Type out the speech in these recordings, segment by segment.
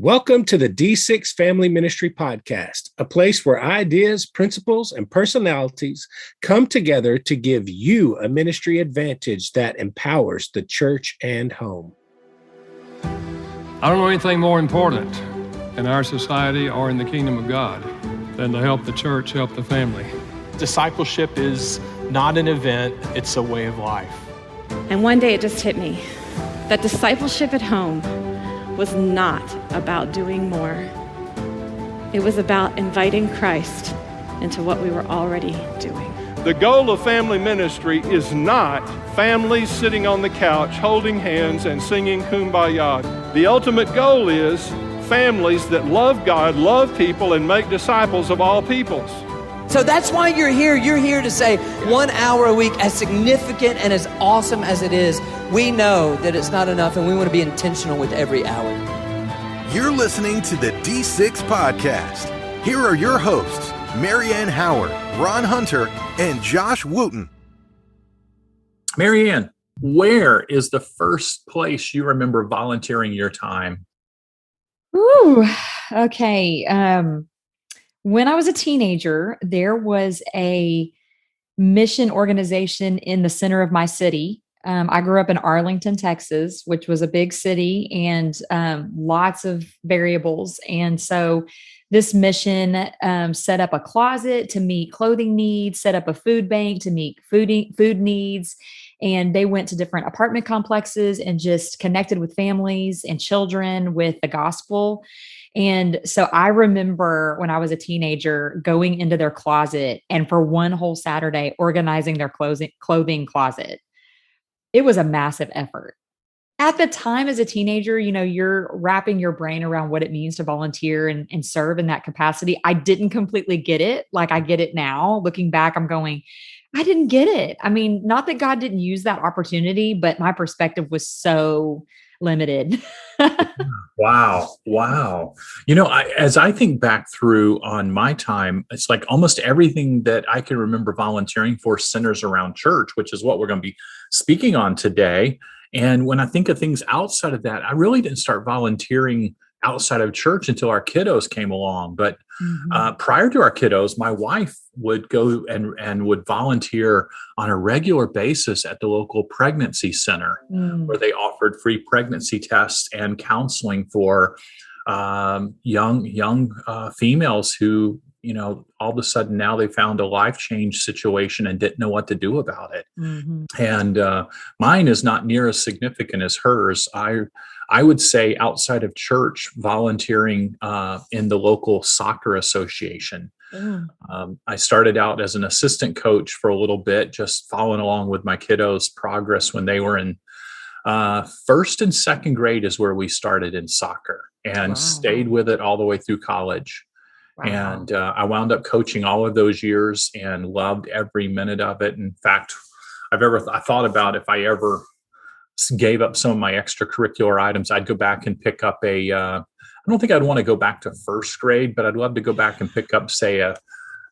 Welcome to the D6 Family Ministry Podcast, a place where ideas, principles, and personalities come together to give you a ministry advantage that empowers the church and home. I don't know anything more important in our society or in the kingdom of God than to help the church, help the family. Discipleship is not an event, it's a way of life. And one day it just hit me that discipleship at home was not about doing more. It was about inviting Christ into what we were already doing. The goal of family ministry is not families sitting on the couch holding hands and singing Kumbaya. The ultimate goal is families that love God, love people, and make disciples of all peoples. So that's why you're here. You're here to say 1 hour a week, as significant and as awesome as it is, we know that it's not enough, and we want to be intentional with every hour. You're listening to the D6 Podcast. Here are your hosts, Marianne Howard, Ron Hunter, and Josh Wooten. Marianne, where is the first place you remember volunteering your time? Ooh, okay. When I was a teenager, there was a mission organization in the center of my city. I grew up in Arlington, Texas, which was a big city and lots of variables. And so this mission set up a closet to meet clothing needs, set up a food bank to meet food needs. And they went to different apartment complexes and just connected with families and children with the gospel. And so I remember when I was a teenager going into their closet and for one whole Saturday organizing their clothing closet. It was a massive effort. At the time as a teenager, you're wrapping your brain around what it means to volunteer and serve in that capacity. I didn't completely get it like I get it now. Looking back, I'm going, I didn't get it. I mean, not that God didn't use that opportunity, but my perspective was so limited. Wow. As I think back through on my time, it's like almost everything that I can remember volunteering for centers around church, which is what we're going to be speaking on today. And when I think of things outside of that, I really didn't start volunteering outside of church until our kiddos came along. But prior to our kiddos, my wife would go and would volunteer on a regular basis at the local pregnancy center, where they offered free pregnancy tests and counseling for young females who, all of a sudden now they found a life change situation and didn't know what to do about it. And mine is not near as significant as hers. I would say outside of church, volunteering in the local soccer association. I started out as an assistant coach for a little bit, just following along with my kiddos' progress when they were in first and second grade is where we started in soccer and stayed with it all the way through college. And I wound up coaching all of those years and loved every minute of it. In fact, I thought about if I ever gave up some of my extracurricular items, I'd go back and pick up I don't think I'd want to go back to first grade, but I'd love to go back and pick up, say, a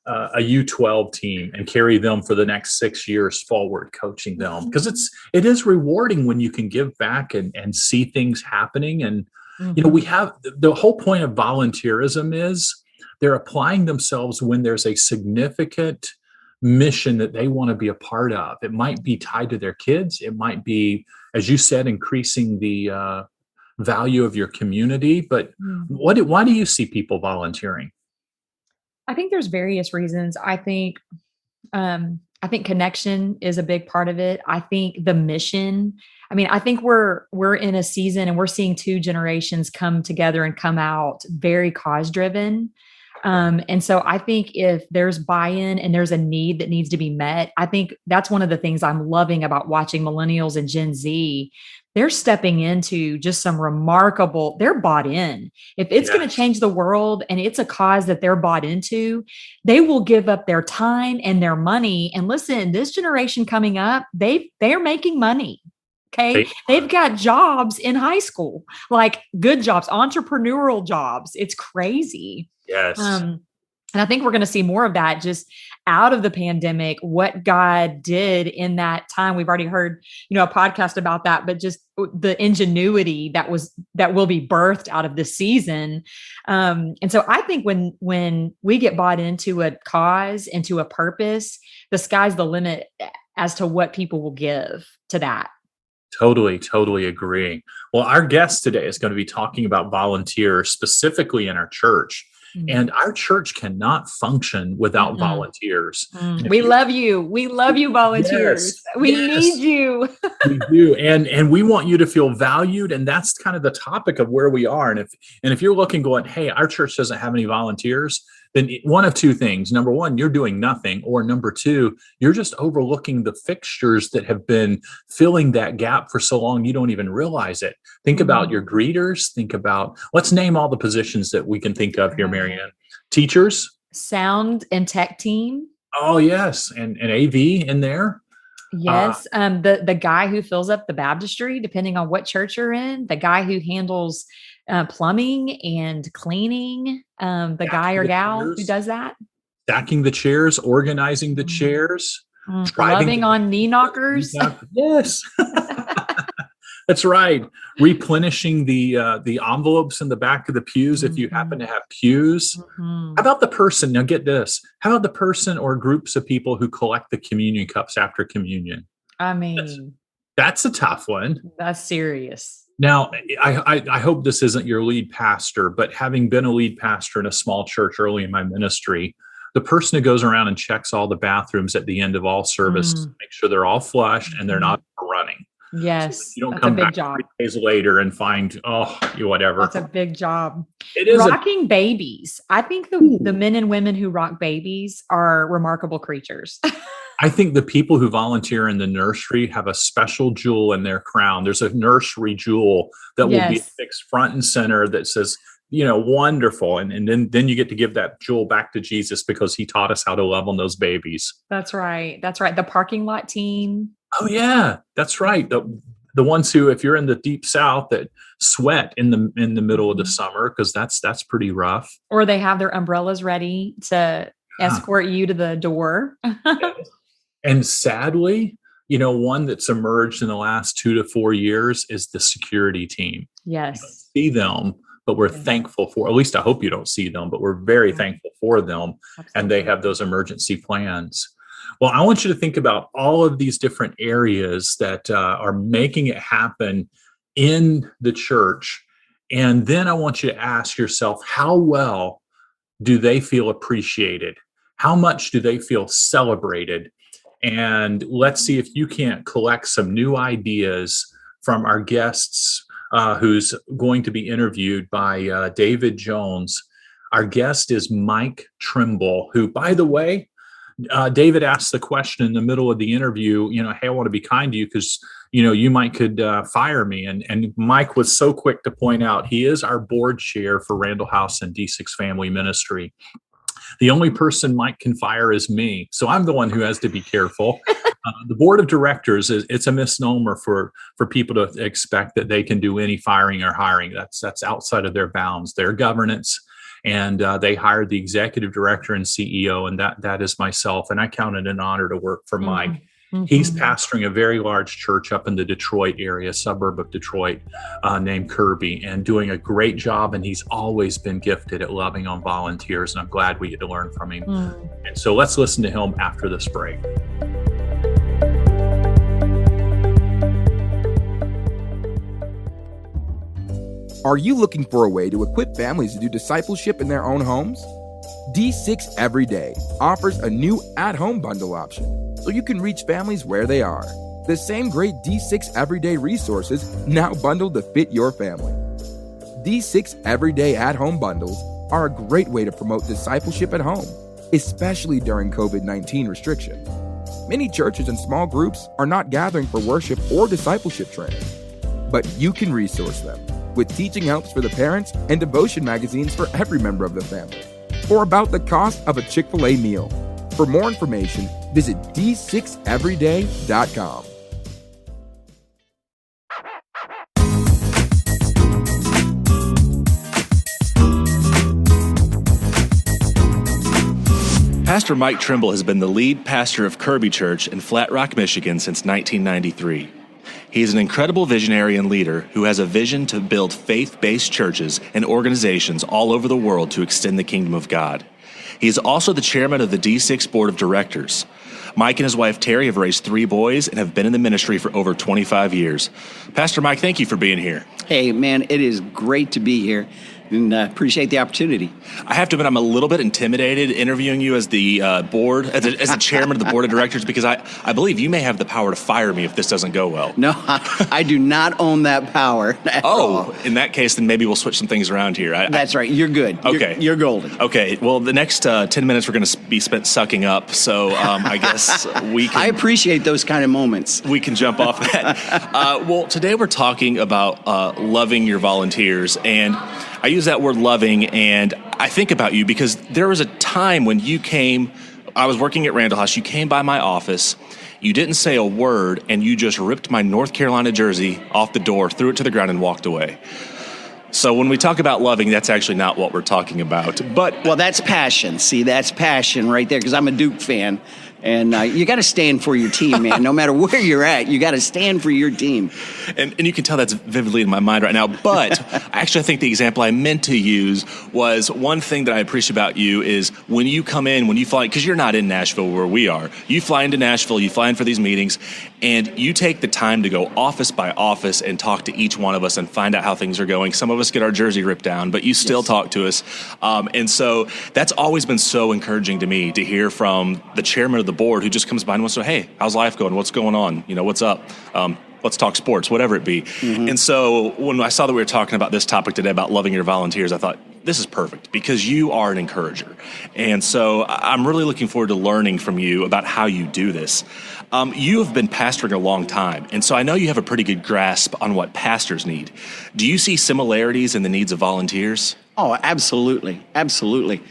U12 team and carry them for the next 6 years forward, coaching them. Because it is rewarding when you can give back and see things happening. And, we have the whole point of volunteerism is they're applying themselves when there's a significant mission that they want to be a part of. It might be tied to their kids. It might be, as you said, increasing the value of your community. But why do you see people volunteering? I think there's various reasons. I think connection is a big part of it. I think the mission. I think we're in a season and we're seeing two generations come together and come out very cause driven. And so I think if there's buy-in and there's a need that needs to be met, I think that's one of the things I'm loving about watching millennials and Gen Z. They're stepping into just some remarkable, they're bought in. If it's going to change the world and it's a cause that they're bought into, they will give up their time and their money. And listen, this generation coming up, they're making money. Okay. They've got jobs in high school, like good jobs, entrepreneurial jobs. It's crazy. Yes. And I think we're going to see more of that just out of the pandemic, what God did in that time. We've already heard, a podcast about that, but just the ingenuity that will be birthed out of this season. And so I think when we get bought into a cause, into a purpose, the sky's the limit as to what people will give to that. Totally agree. Well, our guest today is going to be talking about volunteers specifically in our church. And our church cannot function without volunteers. We love you. We love you, volunteers. Yes, we need you. We do. And we want you to feel valued. And that's kind of the topic of where we are. And if you're looking going, hey, our church doesn't have any volunteers, then one of two things. Number one, you're doing nothing. Or number two, you're just overlooking the fixtures that have been filling that gap for so long, you don't even realize it. Think about your greeters. Think about, let's name all the positions that we can think of here, Marianne. Teachers. Sound and tech team. Oh, yes. And AV in there. Yes. The guy who fills up the baptistry, depending on what church you're in, the guy who handles plumbing and cleaning, the guy or gal who does that. Stacking the chairs, organizing the chairs. Rubbing on knee knockers. Yes. That's right. Replenishing the envelopes in the back of the pews if you happen to have pews. How about the person? Now get this. How about the person or groups of people who collect the communion cups after communion? I mean, that's a tough one. That's serious. Now, I hope this isn't your lead pastor, but having been a lead pastor in a small church early in my ministry, the person who goes around and checks all the bathrooms at the end of all service to make sure they're all flushed and they're not running. Yes. So you don't come back 3 days later and find, whatever. That's a big job. It is rocking babies. I think the men and women who rock babies are remarkable creatures. I think the people who volunteer in the nursery have a special jewel in their crown. There's a nursery jewel that will be fixed front and center that says, wonderful. And then you get to give that jewel back to Jesus because he taught us how to love on those babies. That's right. The parking lot team. Oh, yeah, that's right. The ones who, if you're in the deep South, that sweat in the middle of the summer, because that's pretty rough. Or they have their umbrellas ready to escort you to the door. And sadly, one that's emerged in the last 2 to 4 years is the security team. Yes. We don't see them, but we're thankful for, at least I hope you don't see them, but we're very thankful for them. Absolutely. And they have those emergency plans. Well, I want you to think about all of these different areas that are making it happen in the church. And then I want you to ask yourself, how well do they feel appreciated? How much do they feel celebrated? And let's see if you can't collect some new ideas from our guests who's going to be interviewed by David Jones. Our guest is Mike Trimble, who, by the way, David asked the question in the middle of the interview, hey, I want to be kind to you because, you might could fire me. And Mike was so quick to point out he is our board chair for Randall House and D6 Family Ministry. The only person Mike can fire is me. So I'm the one who has to be careful. The board of directors, it's a misnomer for people to expect that they can do any firing or hiring. That's outside of their bounds, their governance. And they hired the executive director and CEO, and that is myself. And I count it an honor to work for Mike. Mm-hmm. He's pastoring a very large church up in the Detroit area, suburb of Detroit, named Kirby, and doing a great job. And he's always been gifted at loving on volunteers. And I'm glad we get to learn from him. And so let's listen to him after this break. Are you looking for a way to equip families to do discipleship in their own homes? D6 Everyday offers a new at-home bundle option so you can reach families where they are. The same great D6 Everyday resources now bundled to fit your family. D6 Everyday at-home bundles are a great way to promote discipleship at home, especially during COVID-19 restrictions. Many churches and small groups are not gathering for worship or discipleship training, but you can resource them with teaching helps for the parents and devotion magazines for every member of the family, or about the cost of a Chick-fil-A meal. For more information, visit d6everyday.com. Pastor Mike Trimble has been the lead pastor of Kirby Church in Flat Rock, Michigan since 1993. He is an incredible visionary and leader who has a vision to build faith-based churches and organizations all over the world to extend the kingdom of God. He is also the chairman of the D6 Board of Directors. Mike and his wife Terry have raised 3 boys and have been in the ministry for over 25 years. Pastor Mike, thank you for being here. Hey, man, it is great to be here, and appreciate the opportunity. I have to admit, I'm a little bit intimidated interviewing you as the board, as the chairman of the board of directors, because I believe you may have the power to fire me if this doesn't go well. No, I do not own that power. In that case, then maybe we'll switch some things around here. That's right. You're good. Okay. You're golden. Okay. Well, the next 10 minutes we're going to be spent sucking up, so I guess we can... I appreciate those kind of moments. We can jump off that. Well, today we're talking about loving your volunteers, and I use that word loving, and I think about you because there was a time when you came, I was working at Randall House, you came by my office, you didn't say a word, and you just ripped my North Carolina jersey off the door, threw it to the ground, and walked away. So when we talk about loving, that's actually not what we're talking about. Well, that's passion. See, that's passion right there, because I'm a Duke fan. And you got to stand for your team, man. No matter where you're at, you got to stand for your team. And you can tell that's vividly in my mind right now. But actually, I think the example I meant to use was one thing that I appreciate about you is when you come in, when you fly, because you're not in Nashville where we are. You fly into Nashville, you fly in for these meetings, and you take the time to go office by office and talk to each one of us and find out how things are going. Some of us get our jersey ripped down, but you still talk to us. And so that's always been so encouraging to me to hear from the chairman of the board who just comes by and wants to say, hey, how's life going? What's going on? What's up? Let's talk sports, whatever it be. Mm-hmm. And so when I saw that we were talking about this topic today about loving your volunteers, I thought, this is perfect because you are an encourager. And so I'm really looking forward to learning from you about how you do this. You have been pastoring a long time, and so I know you have a pretty good grasp on what pastors need. Do you see similarities in the needs of volunteers? Oh, absolutely. Absolutely.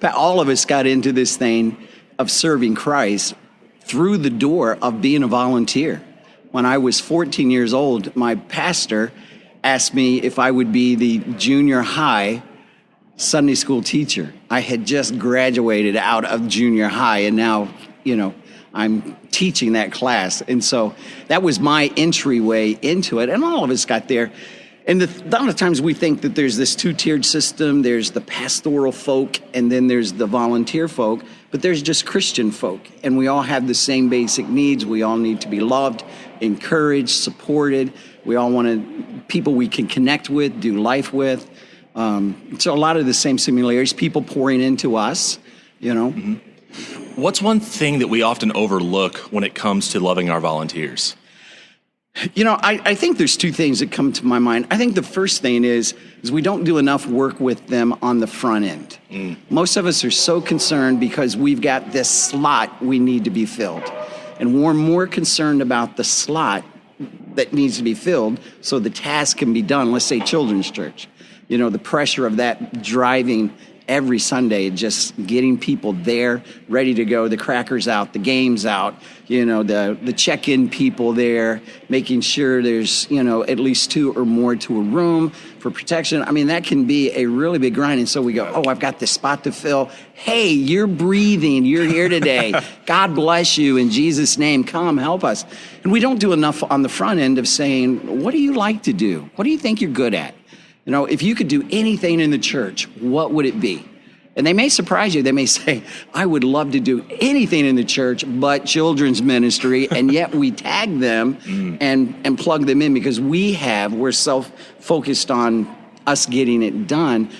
All of us got into this thing of serving Christ through the door of being a volunteer. When I was 14 years old, my pastor asked me if I would be the junior high Sunday school teacher. I had just graduated out of junior high, and now, I'm teaching that class. And so that was my entryway into it, and all of us got there. And a lot of times we think that there's this 2-tiered system. There's the pastoral folk, and then there's the volunteer folk. But there's just Christian folk, and we all have the same basic needs. We all need to be loved, encouraged, supported. We all want people we can connect with, do life with. So a lot of the same similarities, people pouring into us, Mm-hmm. What's one thing that we often overlook when it comes to loving our volunteers? I think there's 2 things that come to my mind. I think the first thing is we don't do enough work with them on the front end. Most of us are so concerned because we've got this slot we need to be filled. And we're more concerned about the slot that needs to be filled so the task can be done. Let's say children's church. The pressure of that driving every Sunday, just getting people there, ready to go, the crackers out, the games out, the check-in people there, making sure there's, at least 2 or more to a room for protection. I mean, that can be a really big grind. And so we go, I've got this spot to fill. Hey, you're breathing. You're here today. God bless you. In Jesus' name, come help us. And we don't do enough on the front end of saying, what do you like to do? What do you think you're good at? If you could do anything in the church, what would it be? And they may surprise you. They may say, I would love to do anything in the church but children's ministry. And yet we tag them and plug them in because we're self-focused on us getting it done.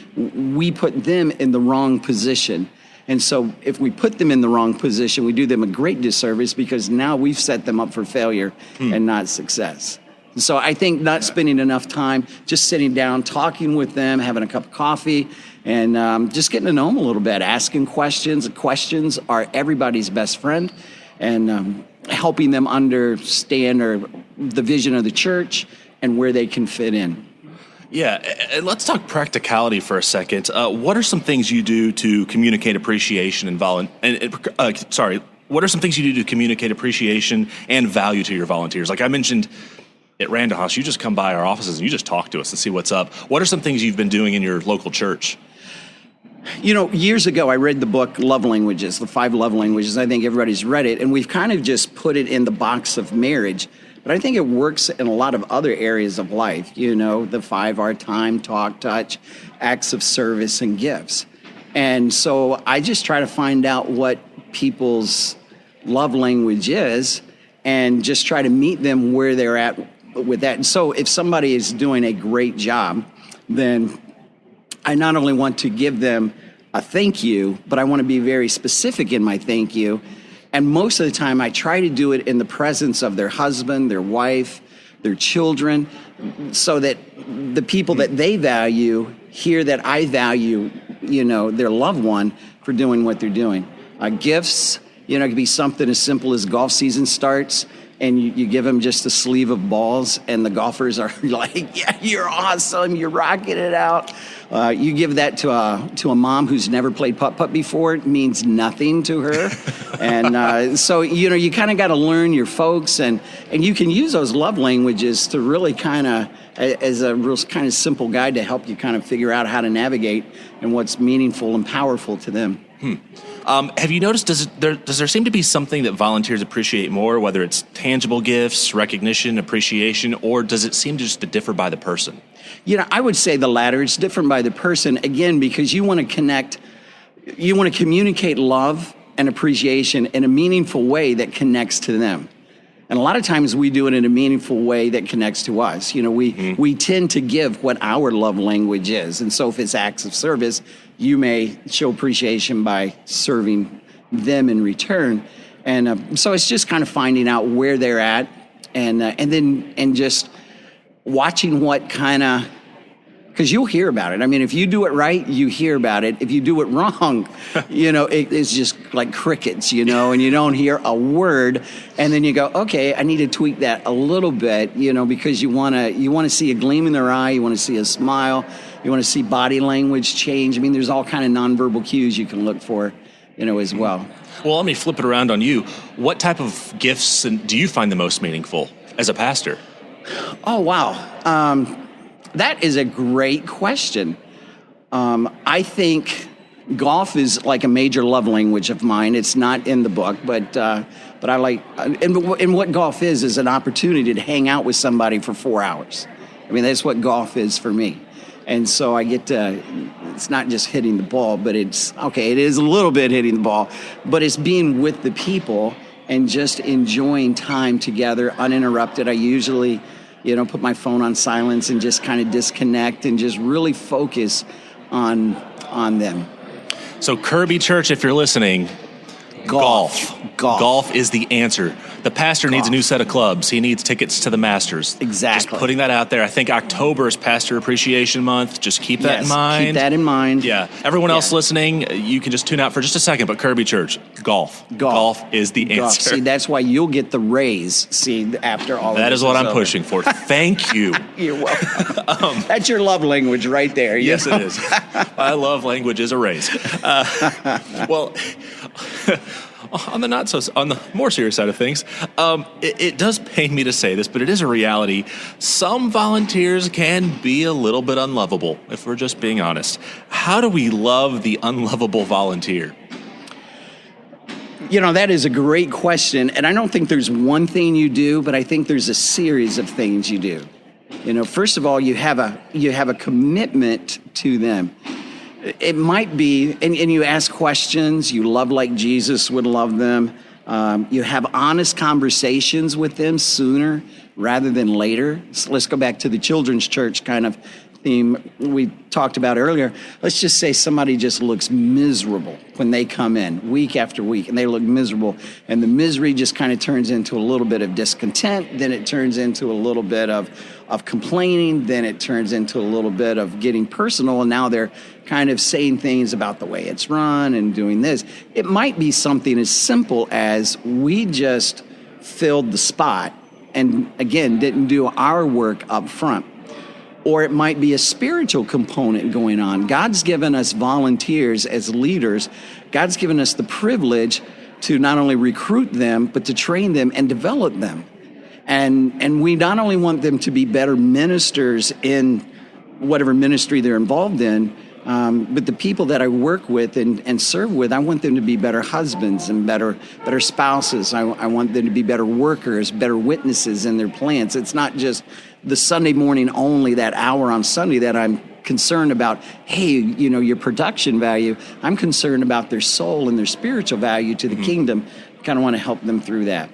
We put them in the wrong position. And so if we put them in the wrong position, we do them a great disservice because now we've set them up for failure and not success. So I think not spending enough time just sitting down, talking with them, having a cup of coffee, and just getting to know them a little bit, asking questions. Questions are everybody's best friend, and helping them understand the vision of the church and where they can fit in. Yeah, let's talk practicality for a second. What are some things you do to communicate appreciation what are some things you do to communicate appreciation and value to your volunteers? Like I mentioned, at Randall House, you just come by our offices and you just talk to us and see what's up. What are some things you've been doing in your local church? Years ago, I read the book Love Languages, the 5 love languages. I think everybody's read it, and we've kind of just put it in the box of marriage. But I think it works in a lot of other areas of life. The 5 are time, talk, touch, acts of service, and gifts. And so I just try to find out what people's love language is and just try to meet them where they're at with that. And so if somebody is doing a great job, then I not only want to give them a thank you, but I want to be very specific in my thank you. And most of the time I try to do it in the presence of their husband, their wife, their children, so that the people that they value hear that I value, their loved one for doing what they're doing. Gifts, it could be something as simple as golf season starts and you give them just a sleeve of balls and the golfers are like, yeah, you're awesome, you're rocking it out. You give that to a mom who's never played putt-putt before, it means nothing to her. And so, you kind of got to learn your folks and you can use those love languages to really kind of, as a real kind of simple guide to help you kind of figure out how to navigate and what's meaningful and powerful to them. Have you noticed, does there seem to be something that volunteers appreciate more, whether it's tangible gifts, recognition, appreciation, or does it seem just to differ by the person? I would say the latter. It's different by the person, again, because you want to connect, you want to communicate love and appreciation in a meaningful way that connects to them. And a lot of times we do it in a meaningful way that connects to us. We tend to give what our love language is. And so if it's acts of service, you may show appreciation by serving them in return. And so it's just kind of finding out where they're at and just watching what kind of, because you'll hear about it. I mean, if you do it right, you hear about it. If you do it wrong, it's just like crickets, and you don't hear a word. And then you go, okay, I need to tweak that a little bit, because you want to see a gleam in their eye. You want to see a smile. You want to see body language change. I mean, there's all kind of nonverbal cues you can look for, as well. Well, let me flip it around on you. What type of gifts do you find the most meaningful as a pastor? Oh, wow. That is a great question. I think golf is like a major love language of mine. It's not in the book, but I like, and what golf is an opportunity to hang out with somebody for 4 hours. I mean, that's what golf is for me. And so I get to, it's not just hitting the ball, but it is a little bit hitting the ball, but it's being with the people and just enjoying time together uninterrupted. I usually, put my phone on silence and just kind of disconnect and just really focus on them. So Kirby Church, if you're listening, golf. Golf is the answer. The pastor needs a new set of clubs. He needs tickets to the Masters. Exactly. Just putting that out there. I think October is Pastor Appreciation Month. Just keep that in mind. Keep that in mind. Yeah. Everyone else listening, you can just tune out for just a second. But Kirby Church, golf. Golf is the answer. See, that's why you'll get the raise. See, after all of that this is what I'm over. pushing for. Thank you. You're welcome. That's your love language right there. Yes, it is. My love language is a raise. Well. On the more serious side of things, it does pain me to say this, but it is a reality. Some volunteers can be a little bit unlovable, if we're just being honest. How do we love the unlovable volunteer? That is a great question, and I don't think there's one thing you do, but I think there's a series of things you do. First of all, you have a commitment to them. It might be, and you ask questions, you love like Jesus would love them. You have honest conversations with them sooner rather than later. So let's go back to the children's church kind of theme we talked about earlier. Let's just say somebody just looks miserable when they come in week after week, and they look miserable. And the misery just kind of turns into a little bit of discontent. Then it turns into a little bit of complaining. Then it turns into a little bit of getting personal. And now they're kind of saying things about the way it's run and doing this. It might be something as simple as we just filled the spot and, again, didn't do our work up front. Or it might be a spiritual component going on. God's given us volunteers as leaders. God's given us the privilege to not only recruit them, but to train them and develop them. And we not only want them to be better ministers in whatever ministry they're involved in, But the people that I work with and serve with, I want them to be better husbands and better spouses. I want them to be better workers, better witnesses in their plants. It's not just the Sunday morning only, that hour on Sunday, that I'm concerned about, hey, your production value. I'm concerned about their soul and their spiritual value to the kingdom. Kind of want to help them through that.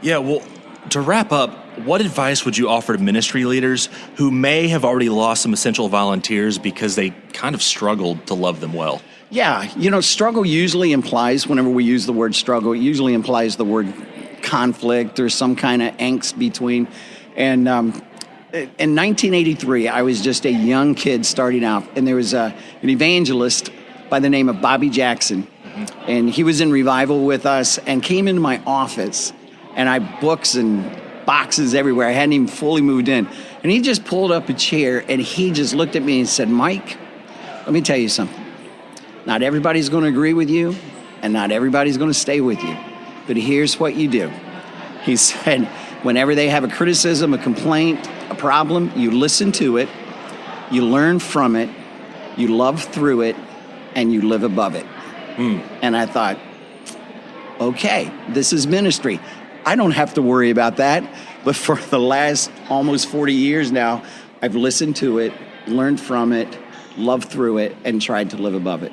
Yeah, well, to wrap up, what advice would you offer to ministry leaders who may have already lost some essential volunteers because they kind of struggled to love them well? Yeah, struggle usually implies, whenever we use the word struggle, it usually implies the word conflict or some kind of angst between. And in 1983, I was just a young kid starting out, and there was an evangelist by the name of Bobby Jackson, and he was in revival with us and came into my office, and I had books and boxes everywhere. I hadn't even fully moved in, and he just pulled up a chair, and he just looked at me and said, "Mike, let me tell you something. Not everybody's going to agree with you, and not everybody's going to stay with you, but here's what you do." He said, whenever they have a criticism, a complaint, a problem, you listen to it, you learn from it, you love through it, and you live above it. And I thought, okay, this is ministry. I don't have to worry about that. But for the last almost 40 years now, I've listened to it, learned from it, loved through it, and tried to live above it.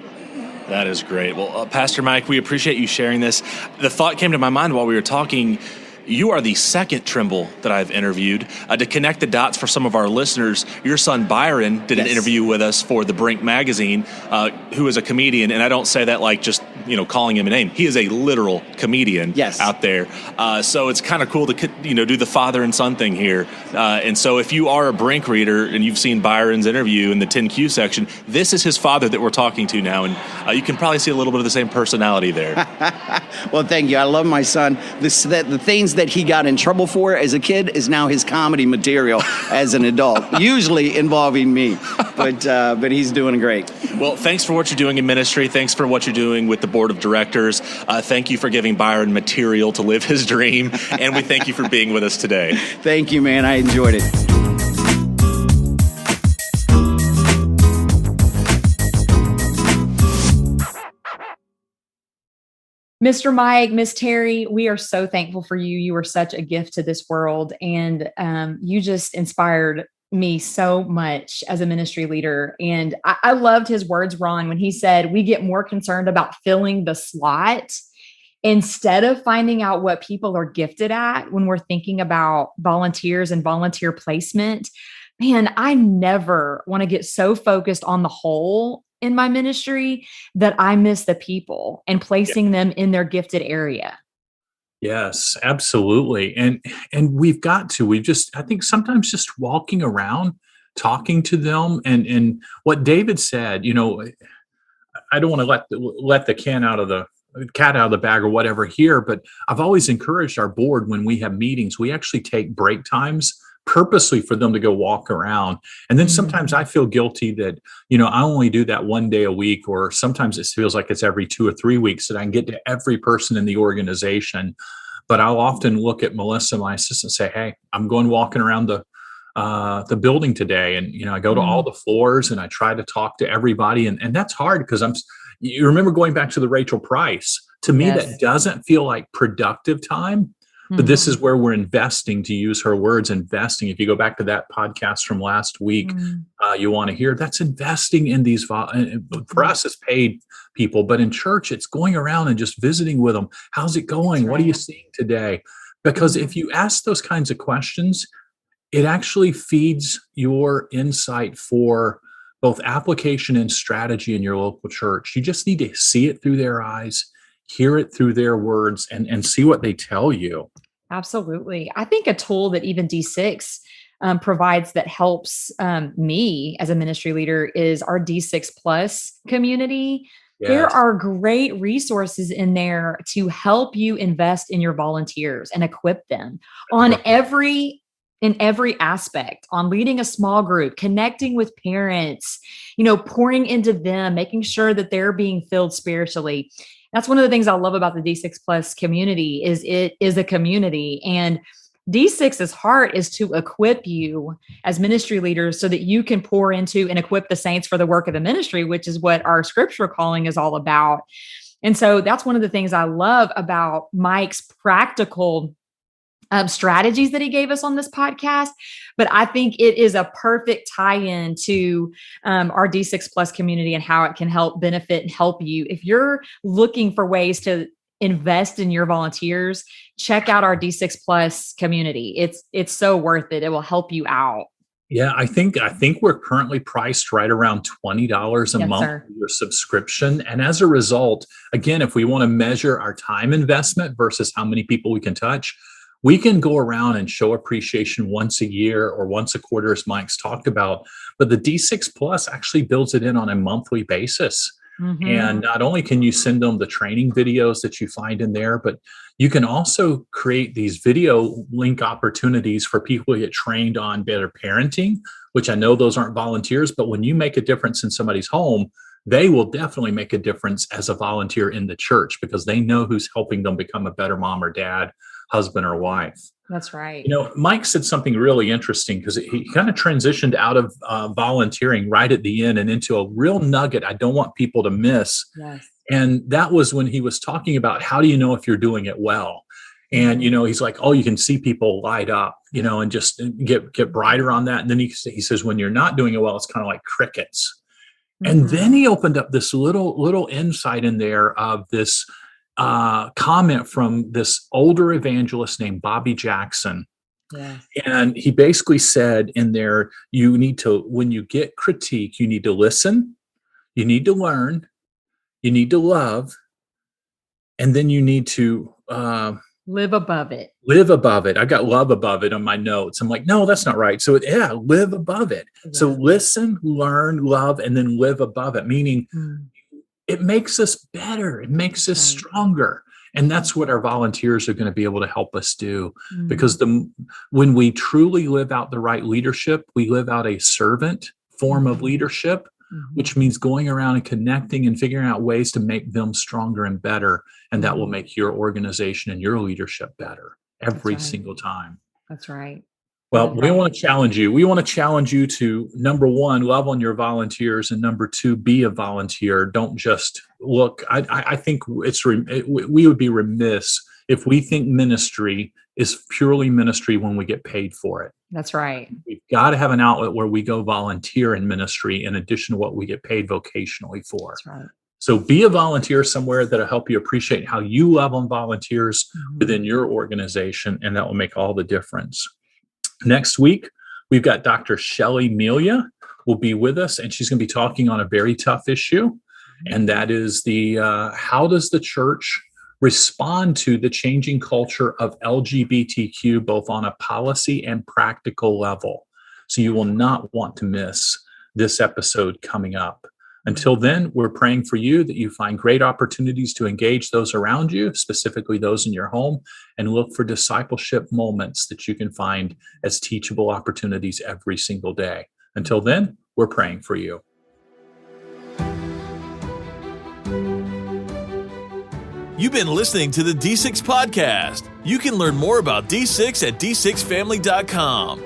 That is great. Well, Pastor Mike, we appreciate you sharing this. The thought came to my mind while we were talking. You are the second Trimble that I've interviewed. To connect the dots for some of our listeners, your son Byron did an interview with us for the Brink magazine, who is a comedian, and I don't say that like just calling him a name. He is a literal comedian out there. So it's kind of cool to do the father and son thing here. And so if you are a Brink reader and you've seen Byron's interview in the 10Q section, this is his father that we're talking to now, and you can probably see a little bit of the same personality there. Well, thank you. I love my son. The things that he got in trouble for as a kid is now his comedy material as an adult, usually involving me. But he's doing great. Well, thanks for what you're doing in ministry. Thanks for what you're doing with the board of directors. Thank you for giving Byron material to live his dream. And we thank you for being with us today. Thank you, man. I enjoyed it. Mr. Mike, Miss Terry, we are so thankful for you. You are such a gift to this world, and you just inspired me so much as a ministry leader. And I loved his words, Ron, when he said, we get more concerned about filling the slot instead of finding out what people are gifted at when we're thinking about volunteers and volunteer placement. Man, I never want to get so focused on the whole in my ministry that I miss the people and placing them in their gifted area. Yes, absolutely. And we've got to, I think sometimes just walking around, talking to them, and what David said, I don't want to let the cat out of the bag or whatever here, but I've always encouraged our board when we have meetings, we actually take break times purposely for them to go walk around. And then sometimes I feel guilty that, I only do that one day a week, or sometimes it feels like it's every 2 or 3 weeks that I can get to every person in the organization. But I'll often look at Melissa, my assistant, and say, hey, I'm going walking around the building today. And, I go to all the floors and I try to talk to everybody. And that's hard because you remember going back to the Rachel Price, to me, that doesn't feel like productive time. But this is where we're investing, to use her words, investing. If you go back to that podcast from last week, you want to hear that's investing in these. For us, it's paid people, but in church, it's going around and just visiting with them. How's it going? What are you seeing today? Because if you ask those kinds of questions, it actually feeds your insight for both application and strategy in your local church. You just need to see it through their eyes, hear it through their words, and see what they tell you. Absolutely. I think a tool that even D6 provides that helps me as a ministry leader is our D6 Plus community. Yes. There are great resources in there to help you invest in your volunteers and equip them in every aspect, on leading a small group, connecting with parents, pouring into them, making sure that they're being filled spiritually. That's one of the things I love about the D6 Plus community is it is a community. And D6's heart is to equip you as ministry leaders so that you can pour into and equip the saints for the work of the ministry, which is what our scripture calling is all about. And so that's one of the things I love about Mike's practical strategies that he gave us on this podcast. But I think it is a perfect tie-in to our D6 Plus community and how it can help benefit and help you. If you're looking for ways to invest in your volunteers, check out our D6 Plus community. It's so worth it. It will help you out. Yeah, I think we're currently priced right around $20 a month for your subscription. And as a result, again, if we want to measure our time investment versus how many people we can touch, we can go around and show appreciation once a year or once a quarter, as Mike's talked about. But the D6 Plus actually builds it in on a monthly basis. Mm-hmm. And not only can you send them the training videos that you find in there, but you can also create these video link opportunities for people to get trained on better parenting, which I know those aren't volunteers, but when you make a difference in somebody's home, they will definitely make a difference as a volunteer in the church because they know who's helping them become a better mom or dad, husband or wife. That's right. You know, Mike said something really interesting because he kind of transitioned out of volunteering right at the end and into a real nugget I don't want people to miss. Yes. And that was when he was talking about how do you know if you're doing it well? And, you know, he's like, oh, you can see people light up, you know, and just get brighter on that. And then he says, when you're not doing it well, it's kind of like crickets. Mm-hmm. And then he opened up this little insight in there of this comment from this older evangelist named Bobby Jackson. Yeah. And he basically said in there, you need to, when you get critique, you need to listen, you need to learn, you need to love, and then you need to live above it. Live above it. I got love above it on my notes. I'm like, no, that's not right. So live above it. Yeah. So listen, learn, love, and then live above it, meaning it makes us better. It makes us stronger. And that's what our volunteers are going to be able to help us do. Because when we truly live out the right leadership, we live out a servant form of leadership, which means going around and connecting and figuring out ways to make them stronger and better. And that will make your organization and your leadership better every single time. That's right. Well, we want to challenge you. We want to challenge you to, number one, love on your volunteers, and number two, be a volunteer. Don't just look. I think we would be remiss if we think ministry is purely ministry when we get paid for it. That's right. We've got to have an outlet where we go volunteer in ministry in addition to what we get paid vocationally for. That's right. So be a volunteer somewhere that'll help you appreciate how you love on volunteers within your organization, and that will make all the difference. Next week, we've got Dr. Shelley Melia will be with us, and she's going to be talking on a very tough issue, and that is how does the church respond to the changing culture of LGBTQ, both on a policy and practical level. So you will not want to miss this episode coming up. Until then, we're praying for you that you find great opportunities to engage those around you, specifically those in your home, and look for discipleship moments that you can find as teachable opportunities every single day. Until then, we're praying for you. You've been listening to the D6 Podcast. You can learn more about D6 at d6family.com.